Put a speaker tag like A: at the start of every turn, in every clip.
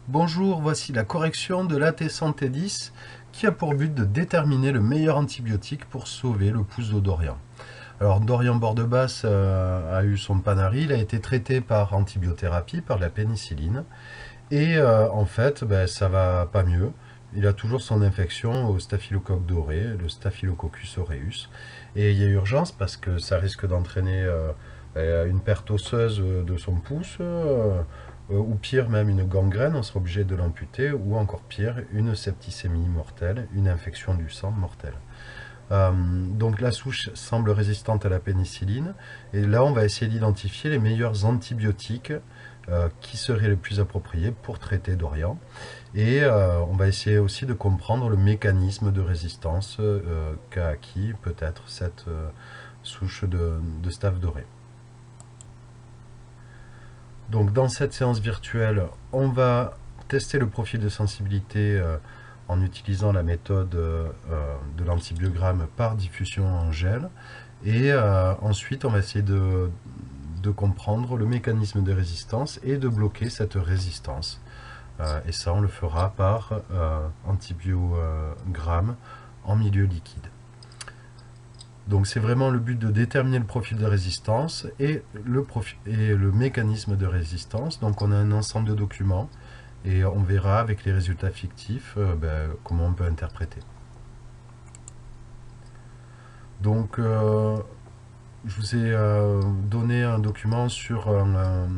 A: Bonjour, voici la correction de l'AT Santé 10 qui a pour but de déterminer le meilleur antibiotique pour sauver le pouce de Dorian. Alors Dorian Bordebasse a eu son panari, il a été traité par antibiothérapie, par la pénicilline, et en fait ça va pas mieux. Il a toujours son infection au staphylocoque doré, le Staphylococcus aureus, et il y a urgence parce que ça risque d'entraîner une perte osseuse de son pouce, ou pire même une gangrène, on sera obligé de l'amputer, ou encore pire, une septicémie mortelle, une infection du sang mortelle. Donc la souche semble résistante à la pénicilline, et là on va essayer d'identifier les meilleurs antibiotiques qui seraient les plus appropriés pour traiter Dorian. Et on va essayer aussi de comprendre le mécanisme de résistance qu'a acquis peut-être cette souche de staph doré. Donc dans cette séance virtuelle, on va tester le profil de sensibilité en utilisant la méthode de l'antibiogramme par diffusion en gel. Et ensuite, on va essayer de comprendre le mécanisme de résistance et de bloquer cette résistance. Et ça, on le fera par antibiogramme en milieu liquide. Donc c'est vraiment le but de déterminer le profil de résistance et le mécanisme de résistance. Donc on a un ensemble de documents et on verra avec les résultats fictifs comment on peut interpréter. Donc je vous ai donné un document sur un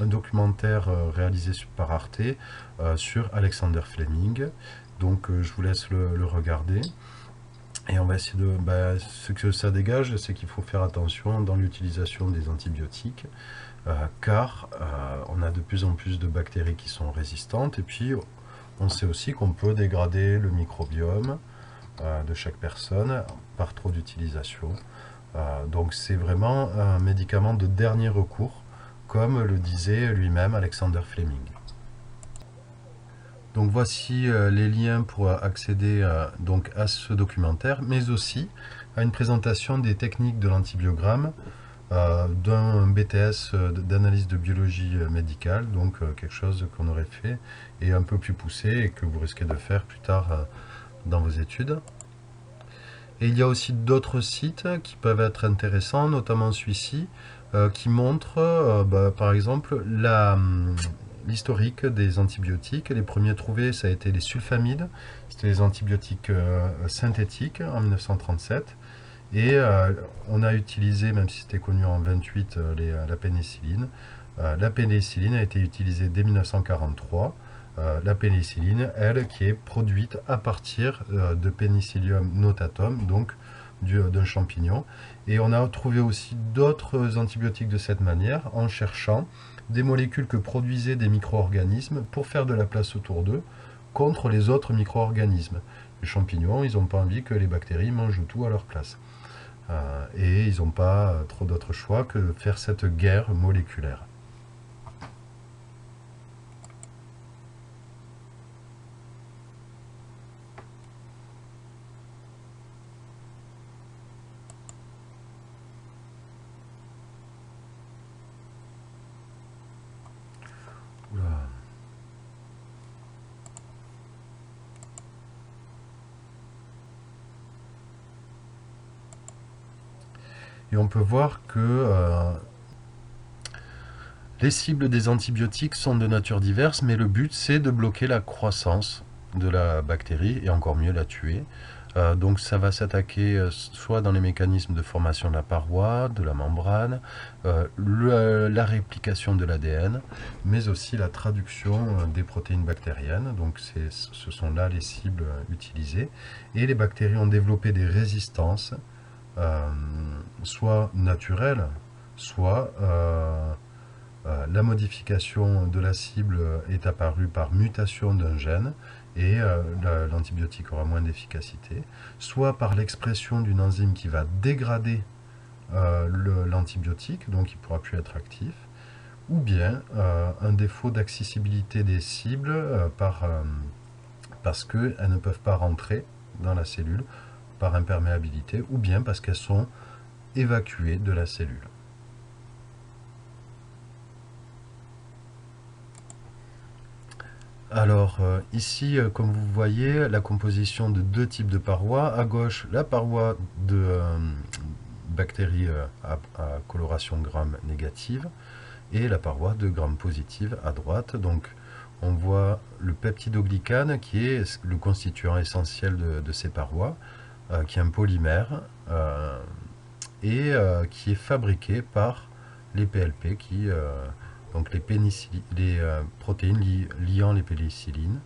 A: documentaire réalisé par Arte sur Alexander Fleming. Donc je vous laisse le regarder. Et on va essayer de... ce que ça dégage, c'est qu'il faut faire attention dans l'utilisation des antibiotiques, car on a de plus en plus de bactéries qui sont résistantes, et puis on sait aussi qu'on peut dégrader le microbiome de chaque personne par trop d'utilisation. Donc c'est vraiment un médicament de dernier recours, comme le disait lui-même Alexander Fleming. Donc voici les liens pour accéder donc à ce documentaire, mais aussi à une présentation des techniques de l'antibiogramme d'un BTS d'analyse de biologie médicale, donc quelque chose qu'on aurait fait et un peu plus poussé et que vous risquez de faire plus tard dans vos études. Et il y a aussi d'autres sites qui peuvent être intéressants, notamment celui-ci, qui montre par exemple l'historique des antibiotiques. Les premiers trouvés, ça a été les sulfamides, c'était les antibiotiques synthétiques en 1937. Et on a utilisé, même si c'était connu en 28, la pénicilline. La pénicilline a été utilisée dès 1943. La pénicilline, elle, qui est produite à partir de Penicillium notatum, donc d'un champignon. Et on a trouvé aussi d'autres antibiotiques de cette manière en cherchant des molécules que produisaient des micro-organismes pour faire de la place autour d'eux contre les autres micro-organismes. Les champignons, ils n'ont pas envie que les bactéries mangent tout à leur place. Et ils n'ont pas trop d'autre choix que de faire cette guerre moléculaire. Oula. Et on peut voir que les cibles des antibiotiques sont de nature diverse, mais le but c'est de bloquer la croissance de la bactérie et encore mieux la tuer. Donc ça va s'attaquer soit dans les mécanismes de formation de la paroi, de la membrane, la réplication de l'ADN, mais aussi la traduction des protéines bactériennes. Donc ce sont là les cibles utilisées. Et les bactéries ont développé des résistances, soit naturelles, soit la modification de la cible est apparue par mutation d'un gène et l'antibiotique aura moins d'efficacité, soit par l'expression d'une enzyme qui va dégrader l'antibiotique, donc il ne pourra plus être actif, ou bien un défaut d'accessibilité des cibles parce qu'elles ne peuvent pas rentrer dans la cellule par imperméabilité, ou bien parce qu'elles sont évacuées de la cellule. Alors ici, comme vous voyez, la composition de deux types de parois. À gauche, la paroi de bactéries à coloration Gram négative et la paroi de Gram positive à droite. Donc on voit le peptidoglycane qui est le constituant essentiel de ces parois, qui est un polymère et qui est fabriqué par les PLP, donc les protéines liant les pénicillines.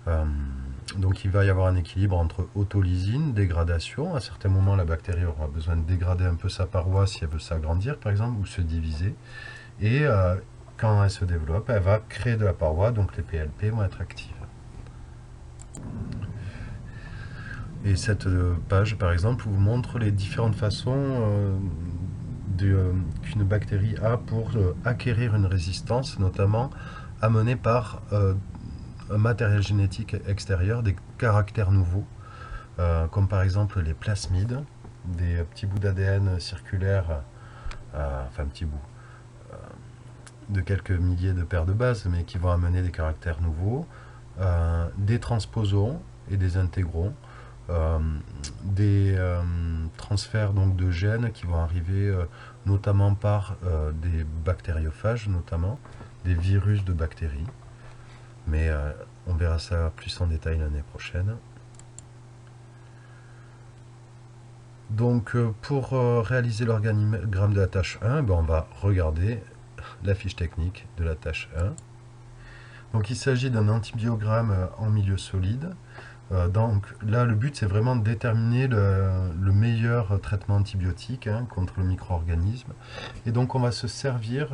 A: Euh, donc il va y avoir un équilibre entre autolysine, dégradation. À certains moments, la bactérie aura besoin de dégrader un peu sa paroi si elle veut s'agrandir, par exemple, ou se diviser. Et quand elle se développe, elle va créer de la paroi, donc les PLP vont être actives. Et cette page, par exemple, vous montre les différentes façons qu'une bactérie a pour acquérir une résistance, notamment amenée par un matériel génétique extérieur, des caractères nouveaux, comme par exemple les plasmides, des petits bouts d'ADN circulaires, enfin petits bouts, de quelques milliers de paires de bases, mais qui vont amener des caractères nouveaux, des transposons et des intégrons, euh, des transferts donc de gènes qui vont arriver notamment par des bactériophages, notamment des virus de bactéries. Mais on verra ça plus en détail l'année prochaine. Donc pour réaliser l'organigramme de la tâche 1, ben, on va regarder la fiche technique de la tâche 1. Donc il s'agit d'un antibiogramme en milieu solide. Donc là, le but, c'est vraiment de déterminer le meilleur traitement antibiotique contre le micro-organisme. Et donc on va se servir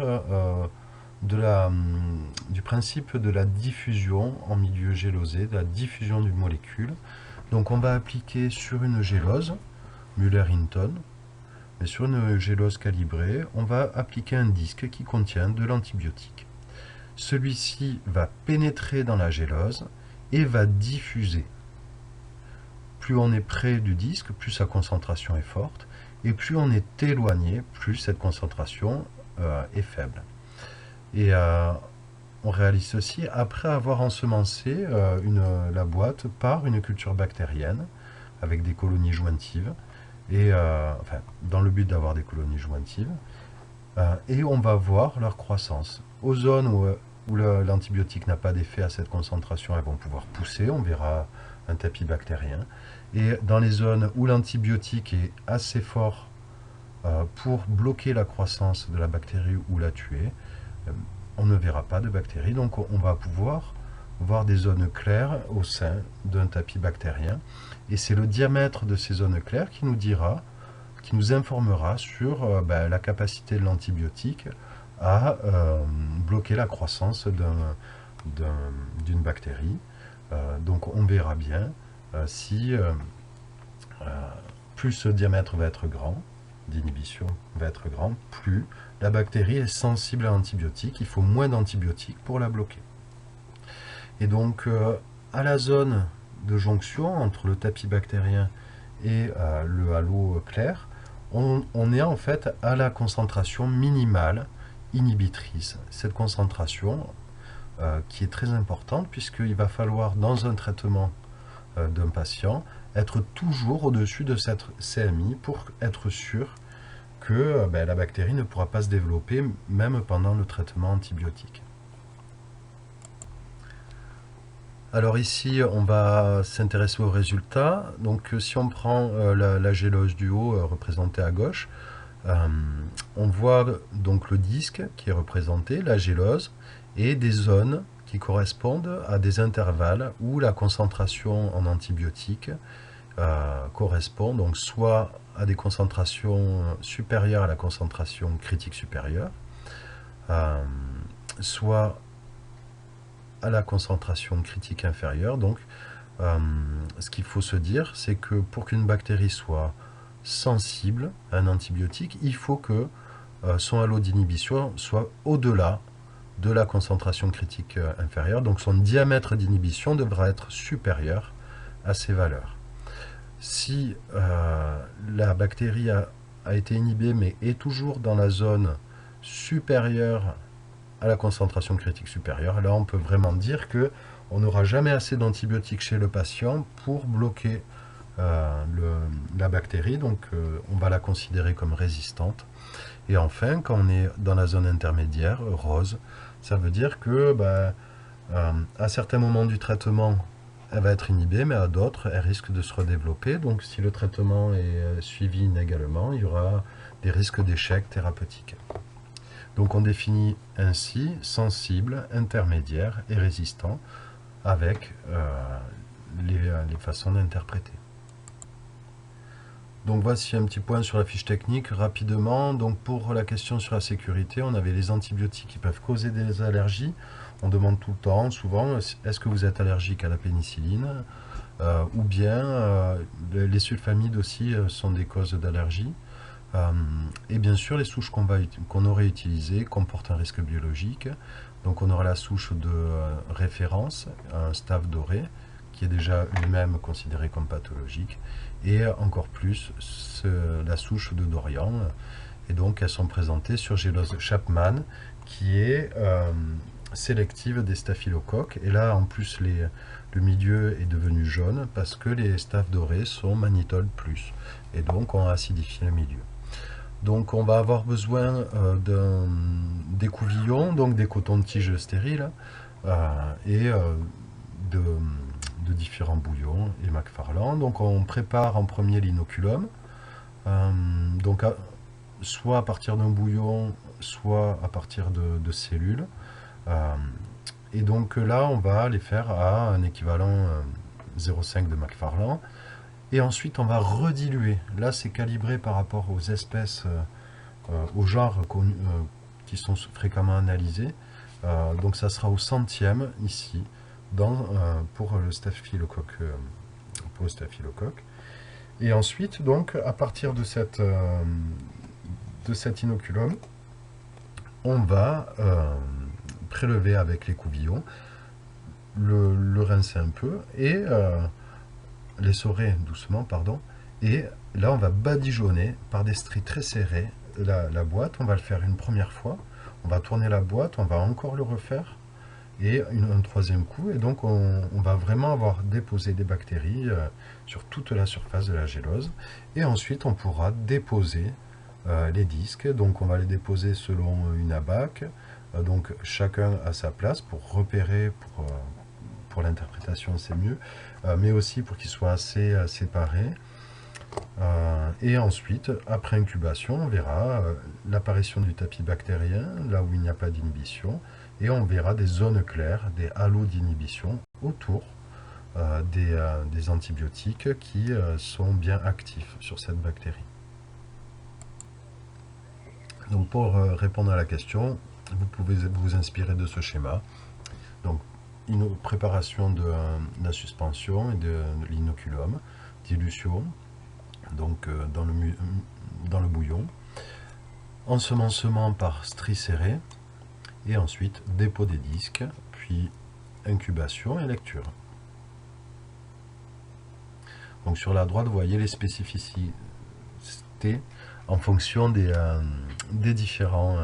A: du principe de la diffusion en milieu gélosé, de la diffusion d'une molécule. Donc on va appliquer sur une gélose, Muller-Hinton, mais sur une gélose calibrée, on va appliquer un disque qui contient de l'antibiotique. Celui-ci va pénétrer dans la gélose et va diffuser. Plus on est près du disque, plus sa concentration est forte, et plus on est éloigné, plus cette concentration est faible. Et on réalise ceci après avoir ensemencé la boîte par une culture bactérienne avec des colonies jointives, et, enfin, dans le but d'avoir des colonies jointives, et on va voir leur croissance. Aux zones où l'antibiotique n'a pas d'effet à cette concentration, elles vont pouvoir pousser, on verra un tapis bactérien. Et dans les zones où l'antibiotique est assez fort pour bloquer la croissance de la bactérie ou la tuer, on ne verra pas de bactéries. Donc on va pouvoir voir des zones claires au sein d'un tapis bactérien. Et c'est le diamètre de ces zones claires qui nous informera sur la capacité de l'antibiotique à bloquer la croissance d'une bactérie. Donc on verra bien si plus ce diamètre va être grand, d'inhibition va être grand, plus la bactérie est sensible à l'antibiotique. Il faut moins d'antibiotiques pour la bloquer. Et donc à la zone de jonction entre le tapis bactérien et le halo clair, on est en fait à la concentration minimale inhibitrice. Cette concentration qui est très importante puisqu'il va falloir dans un traitement d'un patient être toujours au-dessus de cette CMI pour être sûr que la bactérie ne pourra pas se développer même pendant le traitement antibiotique. Alors ici, on va s'intéresser aux résultats. Donc si on prend la gélose du haut représentée à gauche, on voit donc le disque qui est représenté, la gélose, et des zones qui correspondent à des intervalles où la concentration en antibiotiques correspond donc soit à des concentrations supérieures à la concentration critique supérieure, soit à la concentration critique inférieure. Donc ce qu'il faut se dire, c'est que pour qu'une bactérie soit sensible à un antibiotique, il faut que son halo d'inhibition soit au-delà de la concentration critique inférieure. Donc son diamètre d'inhibition devra être supérieur à ces valeurs. Si la bactérie a été inhibée mais est toujours dans la zone supérieure à la concentration critique supérieure. Là, on peut vraiment dire que on n'aura jamais assez d'antibiotiques chez le patient pour bloquer la bactérie, donc on va la considérer comme résistante. Et enfin, quand on est dans la zone intermédiaire, rose, ça veut dire que à certains moments du traitement, elle va être inhibée, mais à d'autres, elle risque de se redévelopper. Donc si le traitement est suivi inégalement, il y aura des risques d'échec thérapeutique. Donc on définit ainsi sensible, intermédiaire et résistant avec les façons d'interpréter. Donc voici un petit point sur la fiche technique rapidement. Donc pour la question sur la sécurité, on avait les antibiotiques qui peuvent causer des allergies. On demande tout le temps, souvent, est-ce que vous êtes allergique à la pénicilline ou bien les sulfamides aussi sont des causes d'allergie. Et bien sûr, les souches qu'on aurait utilisées comportent un risque biologique. Donc on aura la souche de référence, un staph doré, qui est déjà lui-même considéré comme pathologique, et encore plus la souche de Dorian. Et donc elles sont présentées sur gélose Chapman, qui est sélective des staphylocoques. Et là, en plus, le milieu est devenu jaune parce que les staph dorés sont mannitol plus, et donc on acidifie le milieu. Donc on va avoir besoin d'écouvillons, donc des cotons-tiges stériles, et de différents bouillons et McFarland. Donc on prépare en premier l'inoculum, soit à partir d'un bouillon, soit à partir de cellules. Et donc là, on va les faire à un équivalent 0,5 de McFarland. Et ensuite, on va rediluer. Là, c'est calibré par rapport aux espèces, aux genres qui sont fréquemment analysés. Donc ça sera au centième ici, pour le staphylocoque. Et ensuite, donc, à partir de cet inoculum, on va prélever avec l'écouvillon, le rincer un peu et l'essorer doucement, pardon. Et là, on va badigeonner par des stries très serrées la boîte. On va le faire une première fois. On va tourner la boîte, on va encore le refaire et un troisième coup. Et donc, on va vraiment avoir déposé des bactéries sur toute la surface de la gélose. Et ensuite, on pourra déposer les disques. Donc, on va les déposer selon une abaque. Donc, chacun à sa place pour repérer, pour l'interprétation, c'est mieux, mais aussi pour qu'ils soient assez séparés. Et ensuite, après incubation, on verra l'apparition du tapis bactérien, là où il n'y a pas d'inhibition, et on verra des zones claires, des halos d'inhibition autour des antibiotiques qui sont bien actifs sur cette bactérie. Donc pour répondre à la question, vous pouvez vous inspirer de ce schéma. Donc une préparation de la suspension et de l'inoculum, dilution donc dans le bouillon, ensemencement par stries serrées, et ensuite dépôt des disques, puis incubation et lecture. Donc sur la droite, vous voyez les spécificités en fonction des différents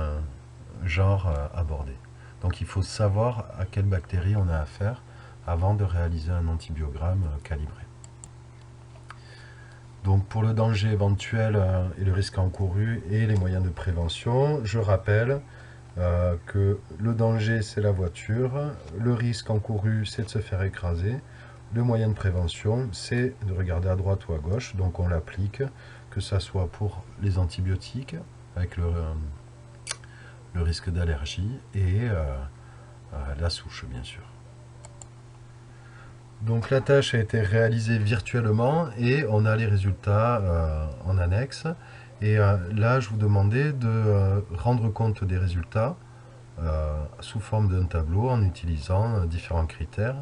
A: genres abordés. Donc il faut savoir à quelle bactérie on a affaire avant de réaliser un antibiogramme calibré. Donc pour le danger éventuel et le risque encouru et les moyens de prévention, je rappelle que le danger c'est la voiture, le risque encouru c'est de se faire écraser, le moyen de prévention c'est de regarder à droite ou à gauche, donc on l'applique, que ce soit pour les antibiotiques avec le risque d'allergie et la souche bien sûr. Donc la tâche a été réalisée virtuellement et on a les résultats en annexe. Et là, je vous demandais de rendre compte des résultats sous forme d'un tableau en utilisant différents critères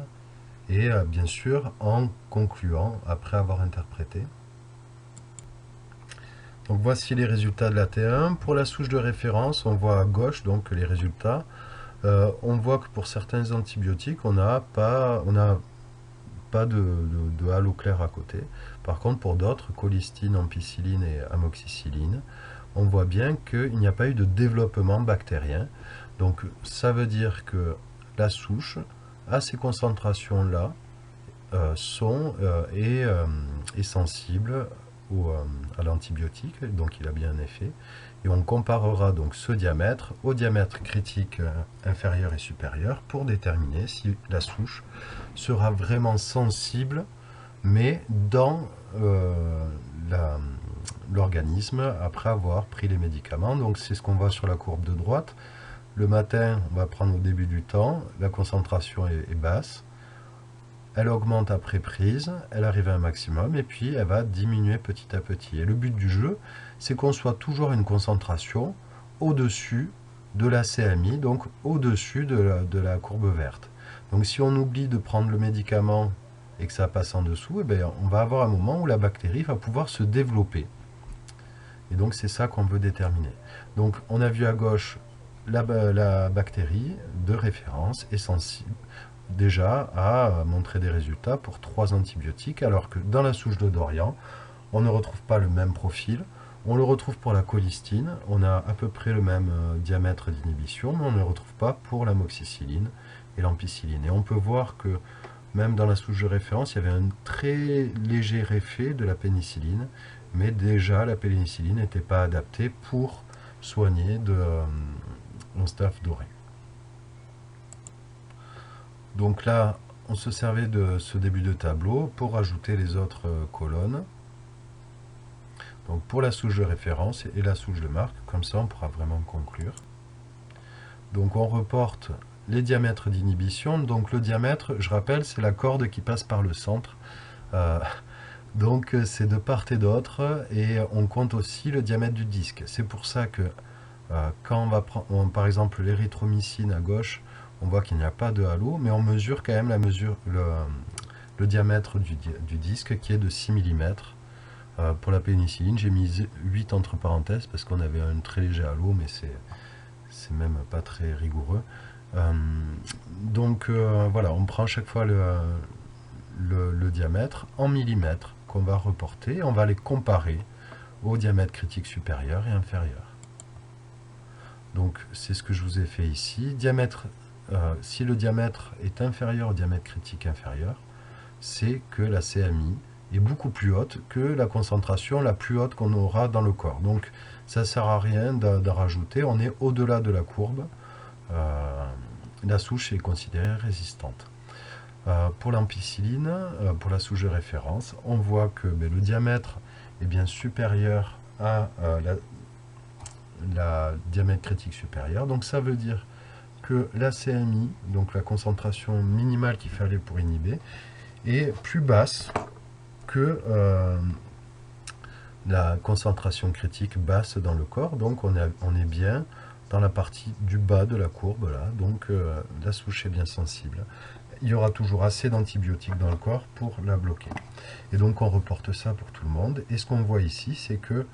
A: et bien sûr en concluant après avoir interprété. Donc voici les résultats de la T1. Pour la souche de référence, on voit à gauche donc les résultats. On voit que pour certains antibiotiques, on n'a pas de halo clair à côté. Par contre, pour d'autres, colistine, ampicilline et amoxicilline, on voit bien qu'il n'y a pas eu de développement bactérien. Donc ça veut dire que la souche, à ces concentrations-là, est sensible à l'antibiotique, donc il a bien un effet. Et on comparera donc ce diamètre au diamètre critique inférieur et supérieur pour déterminer si la souche sera vraiment sensible, mais dans l'organisme après avoir pris les médicaments. Donc c'est ce qu'on voit sur la courbe de droite. Le matin, on va prendre au début du temps, la concentration est basse. Elle augmente après prise, elle arrive à un maximum et puis elle va diminuer petit à petit. Et le but du jeu, c'est qu'on soit toujours à une concentration au-dessus de la CMI, donc au-dessus de la courbe verte. Donc si on oublie de prendre le médicament et que ça passe en dessous, eh bien, on va avoir un moment où la bactérie va pouvoir se développer. Et donc c'est ça qu'on veut déterminer. Donc on a vu à gauche la bactérie de référence est sensible déjà à montrer des résultats pour 3 antibiotiques, alors que dans la souche de Dorian, on ne retrouve pas le même profil. On le retrouve pour la colistine, on a à peu près le même diamètre d'inhibition, mais on ne le retrouve pas pour l'amoxicilline et l'ampicilline. Et on peut voir que même dans la souche de référence, il y avait un très léger effet de la pénicilline, mais déjà la pénicilline n'était pas adaptée pour soigner un staph doré. Donc là, on se servait de ce début de tableau pour ajouter les autres colonnes. Donc pour la souche de référence et la souche de marque, comme ça on pourra vraiment conclure. Donc on reporte les diamètres d'inhibition. Donc le diamètre, je rappelle, c'est la corde qui passe par le centre. Donc c'est de part et d'autre, et on compte aussi le diamètre du disque. C'est pour ça que quand on va prendre par exemple l'érythromycine à gauche, on voit qu'il n'y a pas de halo, mais on mesure quand même le diamètre du disque qui est de 6 mm. Pour la pénicilline, j'ai mis 8 entre parenthèses parce qu'on avait un très léger halo, mais c'est même pas très rigoureux. Donc voilà, on prend chaque fois le diamètre en millimètres qu'on va reporter, on va les comparer au diamètre critique supérieur et inférieur. Donc c'est ce que je vous ai fait ici. Si le diamètre est inférieur au diamètre critique inférieur, c'est que la CMI est beaucoup plus haute que la concentration la plus haute qu'on aura dans le corps. Donc ça ne sert à rien d'en rajouter, on est au-delà de la courbe. La souche est considérée résistante. Pour l'ampicilline, pour la souche de référence, on voit que le diamètre est bien supérieur à la diamètre critique supérieur. Donc ça veut dire que la CMI, donc la concentration minimale qu'il fallait pour inhiber, est plus basse que la concentration critique basse dans le corps. Donc on est bien dans la partie du bas de la courbe là, donc la souche est bien sensible. Il y aura toujours assez d'antibiotiques dans le corps pour la bloquer. Et donc on reporte ça pour tout le monde. Et ce qu'on voit ici, c'est que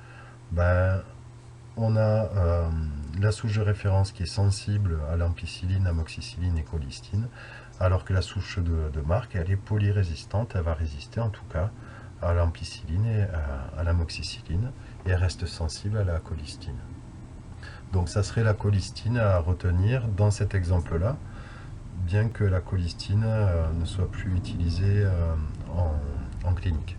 A: on a la souche de référence qui est sensible à l'ampicilline, amoxicilline et colistine, alors que la souche de marque, elle est polyrésistante, elle va résister en tout cas à l'ampicilline et à l'amoxicilline, et elle reste sensible à la colistine. Donc ça serait la colistine à retenir dans cet exemple-là, bien que la colistine ne soit plus utilisée en clinique.